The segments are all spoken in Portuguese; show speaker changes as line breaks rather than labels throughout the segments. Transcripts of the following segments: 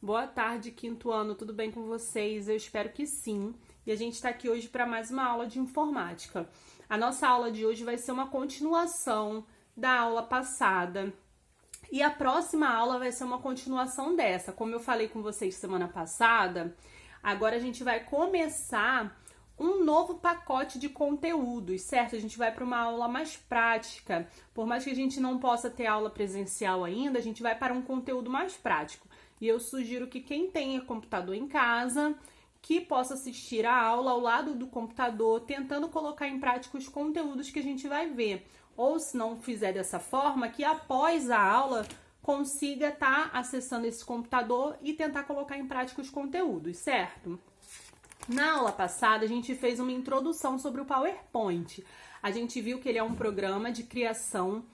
Boa tarde, quinto ano, tudo bem com vocês? Eu espero que sim. E a gente está aqui hoje para mais uma aula de informática. A nossa aula de hoje vai ser uma continuação da aula passada. E a próxima aula vai ser uma continuação dessa. Como eu falei com vocês semana passada, agora a gente vai começar um novo pacote de conteúdos, certo? A gente vai para uma aula mais prática. Por mais que a gente não possa ter aula presencial ainda, a gente vai para um conteúdo mais prático. E eu sugiro que quem tenha computador em casa, que possa assistir a aula ao lado do computador, tentando colocar em prática os conteúdos que a gente vai ver. Ou se não fizer dessa forma, que após a aula consiga estar acessando esse computador e tentar colocar em prática os conteúdos, certo? Na aula passada, a gente fez uma introdução sobre o PowerPoint. A gente viu que ele é um programa de criação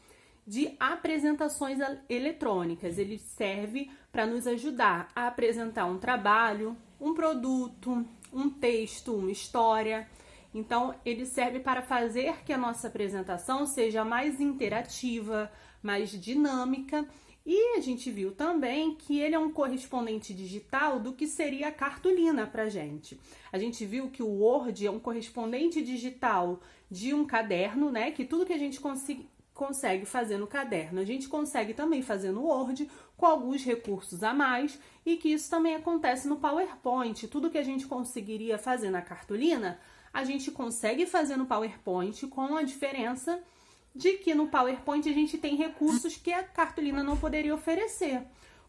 de apresentações eletrônicas. Ele serve para nos ajudar a apresentar um trabalho, um produto, um texto, uma história. Então, ele serve para fazer que a nossa apresentação seja mais interativa, mais dinâmica. E a gente viu também que ele é um correspondente digital do que seria a cartolina para a gente. A gente viu que o Word é um correspondente digital de um caderno, né? Que tudo que a gente consegue fazer no caderno, a gente consegue também fazer no Word com alguns recursos a mais, e que isso também acontece no PowerPoint. Tudo que a gente conseguiria fazer na cartolina, a gente consegue fazer no PowerPoint, com a diferença de que no PowerPoint a gente tem recursos que a cartolina não poderia oferecer,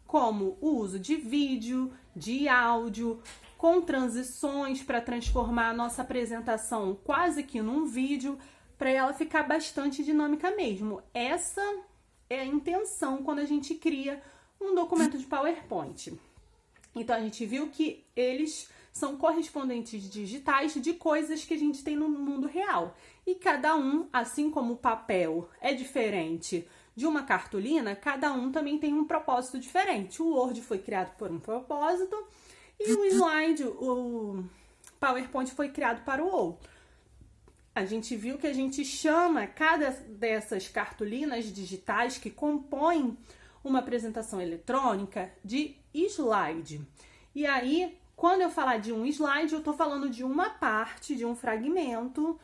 como o uso de vídeo, de áudio, com transições para transformar a nossa apresentação quase que num vídeo, para ela ficar bastante dinâmica mesmo. Essa é a intenção quando a gente cria um documento de PowerPoint. Então, a gente viu que eles são correspondentes digitais de coisas que a gente tem no mundo real. E cada um, assim como o papel é diferente de uma cartolina, cada um também tem um propósito diferente. O Word foi criado por um propósito e o slide, o PowerPoint, foi criado para o outro. A gente viu que a gente chama cada dessas cartolinas digitais que compõem uma apresentação eletrônica de slide. E aí, quando eu falar de um slide, eu estou falando de uma parte, de um fragmento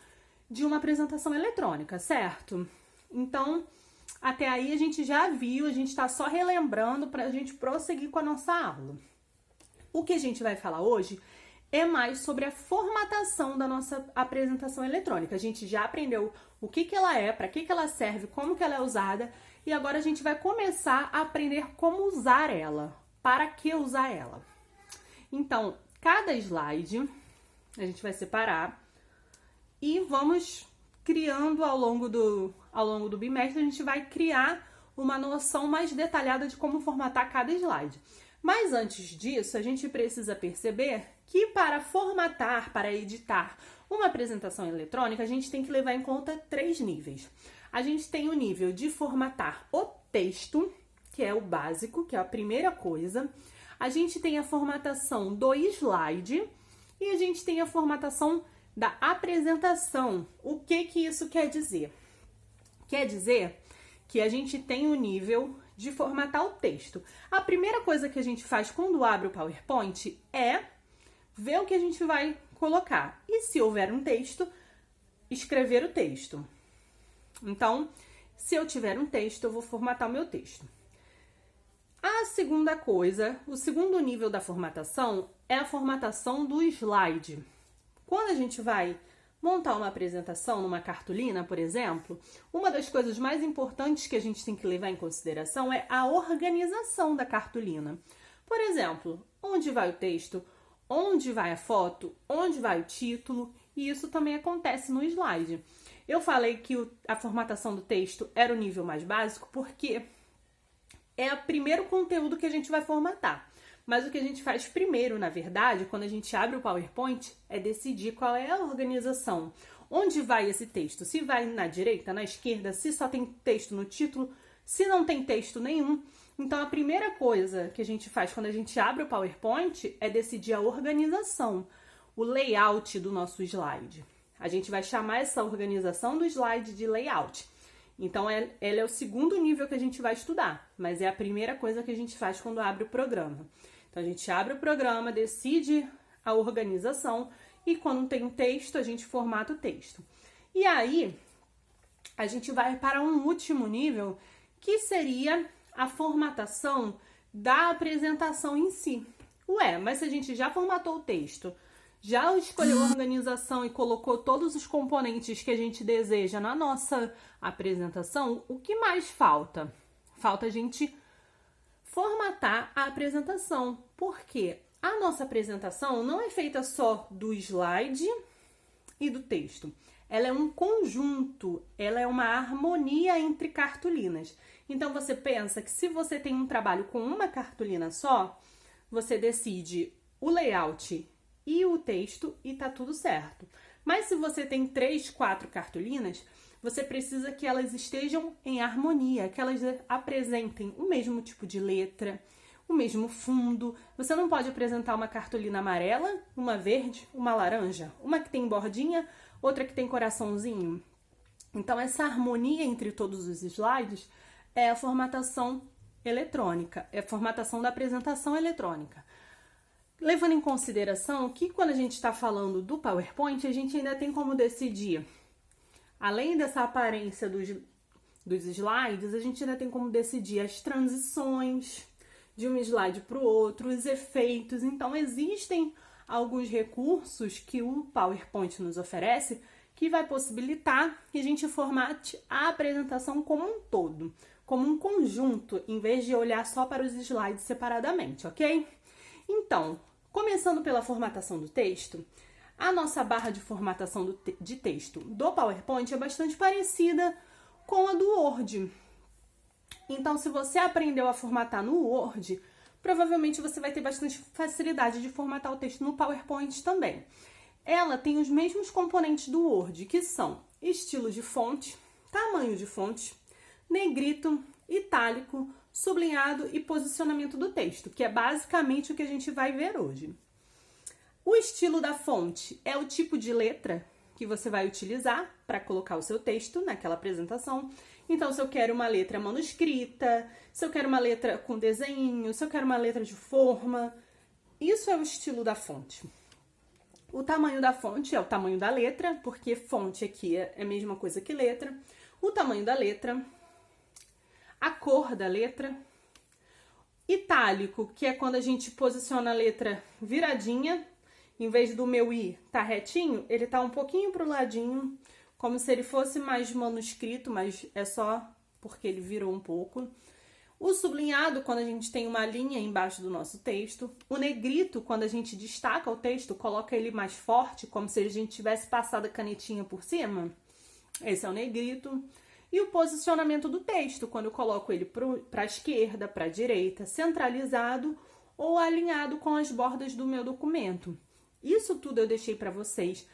de uma apresentação eletrônica, certo? Então, até aí a gente já viu, a gente está só relembrando para a gente prosseguir com a nossa aula. O que a gente vai falar hoje é mais sobre a formatação da nossa apresentação eletrônica. A gente já aprendeu o que ela é, para que ela serve, como que ela é usada, e agora a gente vai começar a aprender como usar ela, para que usar ela. Então, cada slide a gente vai separar e vamos criando ao longo do bimestre, a gente vai criar uma noção mais detalhada de como formatar cada slide. Mas antes disso, a gente precisa perceber que para formatar, para editar uma apresentação eletrônica, a gente tem que levar em conta 3 níveis. A gente tem o nível de formatar o texto, que é o básico, que é a primeira coisa. A gente tem a formatação do slide e a gente tem a formatação da apresentação. O que isso quer dizer? Quer dizer que a gente tem o nível de formatar o texto. A primeira coisa que a gente faz quando abre o PowerPoint é ver o que a gente vai colocar. E se houver um texto, escrever o texto. Então, se eu tiver um texto, eu vou formatar o meu texto. A segunda coisa, o segundo nível da formatação é a formatação do slide. Quando a gente vai montar uma apresentação numa cartolina, por exemplo, uma das coisas mais importantes que a gente tem que levar em consideração é a organização da cartolina. Por exemplo, onde vai o texto, onde vai a foto, onde vai o título, e isso também acontece no slide. Eu falei que a formatação do texto era o nível mais básico porque é o primeiro conteúdo que a gente vai formatar. Mas o que a gente faz primeiro, na verdade, quando a gente abre o PowerPoint, é decidir qual é a organização. Onde vai esse texto? Se vai na direita, na esquerda, se só tem texto no título, se não tem texto nenhum. Então, a primeira coisa que a gente faz quando a gente abre o PowerPoint é decidir a organização, o layout do nosso slide. A gente vai chamar essa organização do slide de layout. Então, ela é o segundo nível que a gente vai estudar, mas é a primeira coisa que a gente faz quando abre o programa. Então, a gente abre o programa, decide a organização e quando tem um texto, a gente formata o texto. E aí, a gente vai para um último nível, que seria a formatação da apresentação em si. Ué, mas se a gente já formatou o texto, já escolheu a organização e colocou todos os componentes que a gente deseja na nossa apresentação, o que mais falta? Falta a gente formatar a apresentação. Por quê? A nossa apresentação não é feita só do slide e do texto. Ela é um conjunto, ela é uma harmonia entre cartolinas. Então, você pensa que se você tem um trabalho com uma cartolina só, você decide o layout e o texto e tá tudo certo. Mas se você tem 3, 4 cartolinas, você precisa que elas estejam em harmonia, que elas apresentem o mesmo tipo de letra, o mesmo fundo. Você não pode apresentar uma cartolina amarela, uma verde, uma laranja, uma que tem bordinha, outra que tem coraçãozinho. Então, essa harmonia entre todos os slides é a formatação eletrônica, é a formatação da apresentação eletrônica. Levando em consideração que quando a gente está falando do PowerPoint, a gente ainda tem como decidir, além dessa aparência dos slides, a gente ainda tem como decidir as transições de um slide para o outro, os efeitos. Então, existem alguns recursos que o PowerPoint nos oferece que vai possibilitar que a gente formate a apresentação como um todo, como um conjunto, em vez de olhar só para os slides separadamente, ok? Então, começando pela formatação do texto, a nossa barra de formatação de texto do PowerPoint é bastante parecida com a do Word. Então, se você aprendeu a formatar no Word, provavelmente você vai ter bastante facilidade de formatar o texto no PowerPoint também. Ela tem os mesmos componentes do Word, que são estilo de fonte, tamanho de fonte, negrito, itálico, sublinhado e posicionamento do texto, que é basicamente o que a gente vai ver hoje. O estilo da fonte é o tipo de letra que você vai utilizar para colocar o seu texto naquela apresentação. Então, se eu quero uma letra manuscrita, se eu quero uma letra com desenho, se eu quero uma letra de forma, isso é o estilo da fonte. O tamanho da fonte é o tamanho da letra, porque fonte aqui é a mesma coisa que letra. O tamanho da letra, a cor da letra, itálico, que é quando a gente posiciona a letra viradinha, em vez do meu I tá retinho, ele tá um pouquinho pro ladinho, como se ele fosse mais manuscrito, mas é só porque ele virou um pouco. O sublinhado, quando a gente tem uma linha embaixo do nosso texto. O negrito, quando a gente destaca o texto, coloca ele mais forte, como se a gente tivesse passado a canetinha por cima. Esse é o negrito. E o posicionamento do texto, quando eu coloco ele para a esquerda, para a direita, centralizado ou alinhado com as bordas do meu documento. Isso tudo eu deixei para vocês.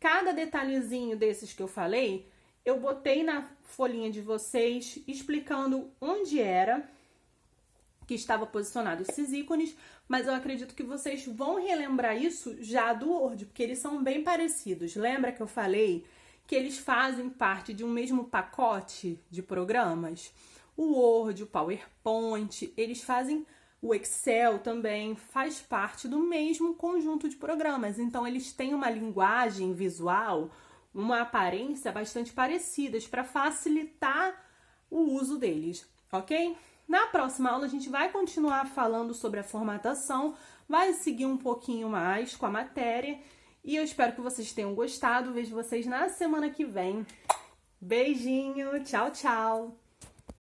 Cada detalhezinho desses que eu falei, eu botei na folhinha de vocês, explicando onde era que estava posicionado esses ícones, mas eu acredito que vocês vão relembrar isso já do Word, porque eles são bem parecidos. Lembra que eu falei que eles fazem parte de um mesmo pacote de programas? O Word, o PowerPoint, eles fazem... O Excel também faz parte do mesmo conjunto de programas. Então, eles têm uma linguagem visual, uma aparência bastante parecidas para facilitar o uso deles, ok? Na próxima aula, a gente vai continuar falando sobre a formatação, vai seguir um pouquinho mais com a matéria e eu espero que vocês tenham gostado. Vejo vocês na semana que vem. Beijinho, tchau, tchau!